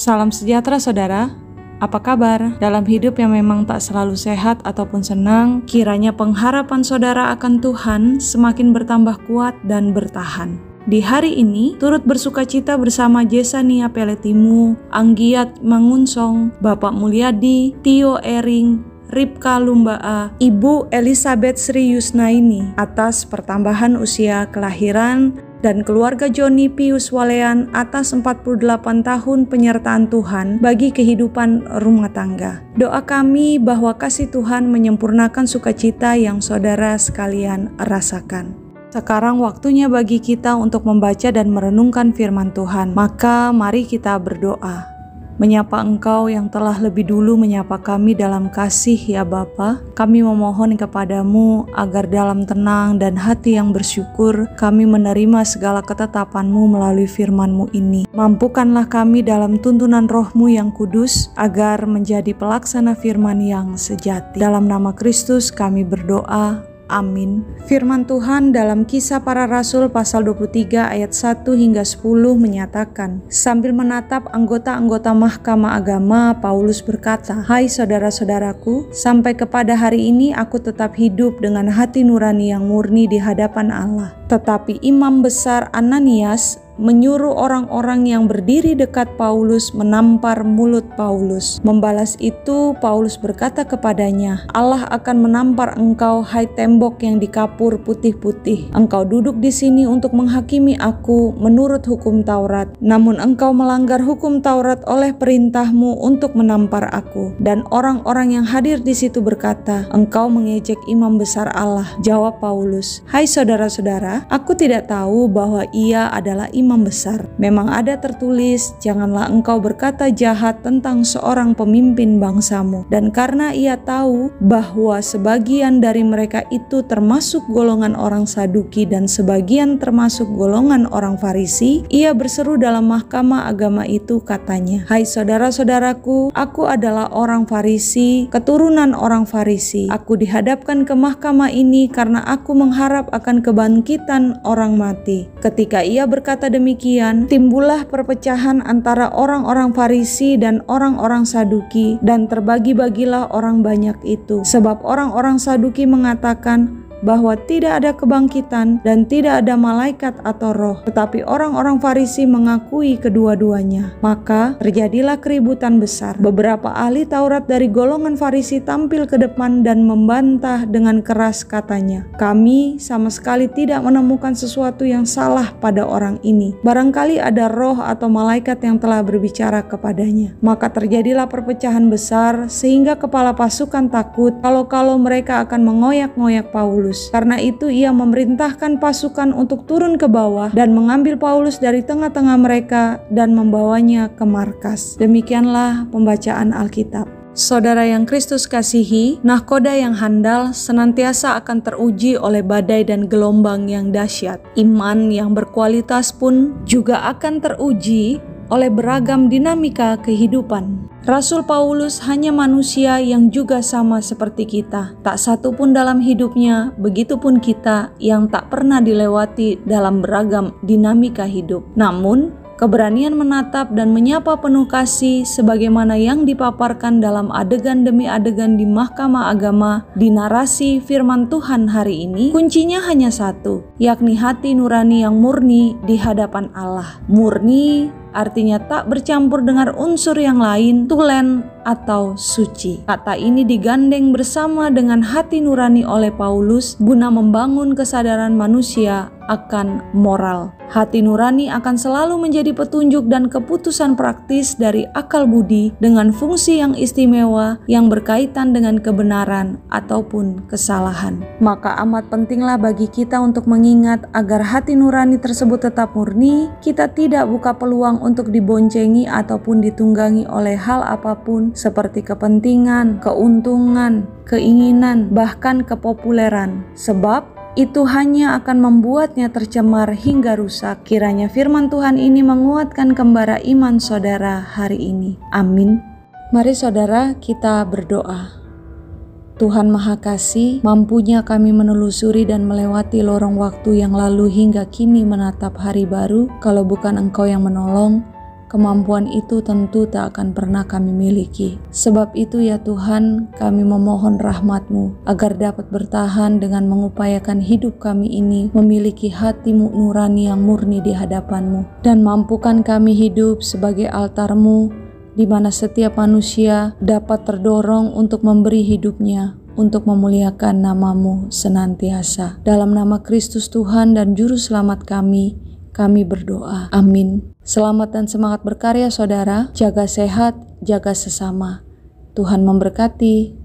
Salam sejahtera saudara, apa kabar? Dalam hidup yang memang tak selalu sehat ataupun senang, kiranya pengharapan saudara akan Tuhan semakin bertambah kuat dan bertahan. Di hari ini, turut bersukacita bersama Jesania Peletimu, Anggiat Mangunsong, Bapak Mulyadi, Tio Ering, Ripka Lumbaa, Ibu Elizabeth Sri Yusnaini atas pertambahan usia kelahiran dan keluarga Joni Pius Walean atas 48 tahun penyertaan Tuhan bagi kehidupan rumah tangga. Doa kami bahwa kasih Tuhan menyempurnakan sukacita yang saudara sekalian rasakan. Sekarang waktunya bagi kita untuk membaca dan merenungkan firman Tuhan. Maka mari kita berdoa. Menyapa Engkau yang telah lebih dulu menyapa kami dalam kasih ya Bapa. Kami memohon kepadamu agar dalam tenang dan hati yang bersyukur kami menerima segala ketetapan-Mu melalui firman-Mu ini. Mampukanlah kami dalam tuntunan Roh-Mu yang kudus agar menjadi pelaksana firman yang sejati. Dalam nama Kristus kami berdoa. Amin. Firman Tuhan dalam Kisah Para Rasul pasal 23 ayat 1 hingga 10 menyatakan, sambil menatap anggota-anggota Mahkamah Agama, Paulus berkata, "Hai saudara-saudaraku, sampai kepada hari ini aku tetap hidup dengan hati nurani yang murni di hadapan Allah. Tetapi imam besar Ananias menyuruh orang-orang yang berdiri dekat Paulus menampar mulut Paulus. Membalas itu, Paulus berkata kepadanya, Allah akan menampar engkau, hai tembok yang dikapur putih-putih. Engkau duduk di sini untuk menghakimi aku menurut hukum Taurat. Namun engkau melanggar hukum Taurat oleh perintahmu untuk menampar aku." Dan orang-orang yang hadir di situ berkata, "Engkau mengejek imam besar Allah." Jawab Paulus, "Hai saudara-saudara, aku tidak tahu bahwa ia adalah imam besar. Memang ada tertulis, janganlah engkau berkata jahat tentang seorang pemimpin bangsamu. Dan karena ia tahu bahwa sebagian dari mereka itu termasuk golongan orang Saduki dan sebagian termasuk golongan orang Farisi, ia berseru dalam mahkamah agama itu, katanya, Hai saudara-saudaraku, aku adalah orang Farisi, keturunan orang Farisi. Aku dihadapkan ke mahkamah ini karena aku mengharap akan kebangkitan orang mati." Ketika ia berkata demikian, timbullah perpecahan antara orang-orang Farisi dan orang-orang Saduki, dan terbagi-bagilah orang banyak itu. Sebab orang-orang Saduki mengatakan bahwa tidak ada kebangkitan dan tidak ada malaikat atau roh, tetapi orang-orang Farisi mengakui kedua-duanya. Maka terjadilah keributan besar. Beberapa ahli Taurat dari golongan Farisi tampil ke depan dan membantah dengan keras, katanya, "Kami sama sekali tidak menemukan sesuatu yang salah pada orang ini. Barangkali ada roh atau malaikat yang telah berbicara kepadanya." Maka terjadilah perpecahan besar sehingga kepala pasukan takut kalau mereka akan mengoyak-ngoyak Paulus. Karena itu ia memerintahkan pasukan untuk turun ke bawah dan mengambil Paulus dari tengah-tengah mereka dan membawanya ke markas. Demikianlah pembacaan Alkitab. Saudara yang Kristus kasihi, nahkoda yang handal senantiasa akan teruji oleh badai dan gelombang yang dahsyat. Iman yang berkualitas pun juga akan teruji oleh beragam dinamika kehidupan. Rasul Paulus hanya manusia yang juga sama seperti kita. Tak satu pun dalam hidupnya, begitupun kita yang tak pernah dilewati dalam beragam dinamika hidup. Namun, keberanian menatap dan menyapa penuh kasih sebagaimana yang dipaparkan dalam adegan demi adegan di Mahkamah Agama di narasi firman Tuhan hari ini, kuncinya hanya satu, yakni hati nurani yang murni di hadapan Allah. Murni artinya tak bercampur dengan unsur yang lain, tulen atau suci. Kata ini digandeng bersama dengan hati nurani oleh Paulus guna membangun kesadaran manusia akan moral. Hati nurani akan selalu menjadi petunjuk dan keputusan praktis dari akal budi dengan fungsi yang istimewa yang berkaitan dengan kebenaran ataupun kesalahan. Maka amat pentinglah bagi kita untuk mengingat agar hati nurani tersebut tetap murni, kita tidak buka peluang untuk diboncengi ataupun ditunggangi oleh hal apapun seperti kepentingan, keuntungan, keinginan, bahkan kepopuleran. Sebab itu hanya akan membuatnya tercemar hingga rusak. Kiranya firman Tuhan ini menguatkan kembara iman saudara hari ini. Amin. Mari saudara kita berdoa. Tuhan Maha Kasih, mampunya kami menelusuri dan melewati lorong waktu yang lalu hingga kini menatap hari baru. Kalau bukan Engkau yang menolong, kemampuan itu tentu tak akan pernah kami miliki. Sebab itu ya Tuhan, kami memohon rahmat-Mu agar dapat bertahan dengan mengupayakan hidup kami ini memiliki hati-Mu nurani yang murni di hadapan-Mu. Dan mampukan kami hidup sebagai altar-Mu, di mana setiap manusia dapat terdorong untuk memberi hidupnya untuk memuliakan nama-Mu senantiasa. Dalam nama Kristus Tuhan dan Juru Selamat kami berdoa. Amin. Selamat dan semangat berkarya saudara, jaga sehat, jaga sesama. Tuhan memberkati.